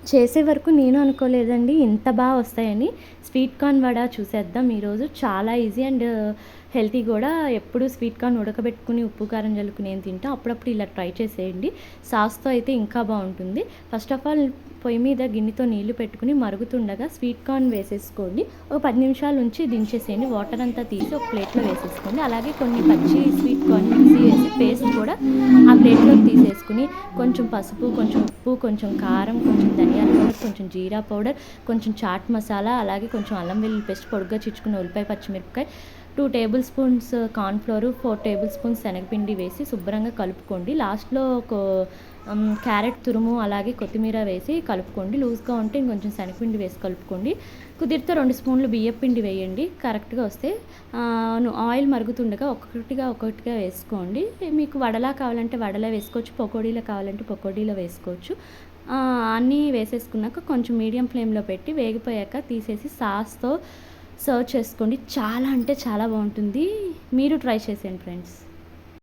చేసే వరకు నేను అనుకోలేదండి ఇంత బాగా వస్తాయని. స్వీట్ కార్న్ వడ చూసేద్దాం ఈరోజు. చాలా ఈజీ అండ్ హెల్తీ కూడా. ఎప్పుడు స్వీట్ కార్న్ ఉడకబెట్టుకుని ఉప్పు కారం జల్లుకుని ఏం తింటాం, అప్పుడప్పుడు ఇలా ట్రై చేసేయండి. సాస్తో అయితే ఇంకా బాగుంటుంది. ఫస్ట్ ఆఫ్ ఆల్ పొయ్యి మీద గిన్నెతో నీళ్లు పెట్టుకుని మరుగుతుండగా స్వీట్ కార్న్ వేసేసుకోండి. ఒక 10 నిమిషాల నుంచి దించేసేయండి. వాటర్ అంతా తీసి ఒక ప్లేట్లో వేసేసుకోండి. అలాగే కొన్ని పచ్చి స్వీట్ కార్న్ మిక్సీ వేసి పేస్ట్ కూడా ఆ ప్లేట్లోకి తీసేసుకుని కొంచెం పసుపు, కొంచెం ఉప్పు, కొంచెం కారం, కొంచెం ధనియాల పౌడర్, కొంచెం జీరా పౌడర్, కొంచెం చాట్ మసాలా, అలాగే కొంచెం అల్లం వెల్లుల్లి పేస్ట్, పొడుగ్గా చిచ్చుకున్న ఉల్లిపాయ, పచ్చిమిరపకాయ, 2 table spoons cornflour, 4 table spoons శనగపిండి వేసి శుభ్రంగా కలుపుకోండి. లాస్ట్‌లో ఒక క్యారెట్ తురుము, అలాగే కొత్తిమీర వేసి కలుపుకోండి. లూజ్‌గా ఉంటే ఇంకొంచెం శనగపిండి వేసి కలుపుకోండి. కుదిరితే 2 స్పూన్లు బియ్యపు పిండి వేయండి. కరెక్ట్‌గా వస్తే ఆయిల్ మరుగుతుండగా ఒక్కొక్కటిగా వేసుకోండి. మీకు వడలా కావాలంటే వడలా వేసుకోవచ్చు, పకోడీలా కావాలంటే పకోడీలో వేసుకోవచ్చు. అన్నీ వేసేసుకున్నాక కొంచెం మీడియం ఫ్లేమ్‌లో పెట్టి వేగిపోయాక తీసేసి సాస్‌తో సర్వ్ చేసుకోండి. చాలా అంటే చాలా బాగుంటుంది. మీరు ట్రై చేసేయండి ఫ్రెండ్స్.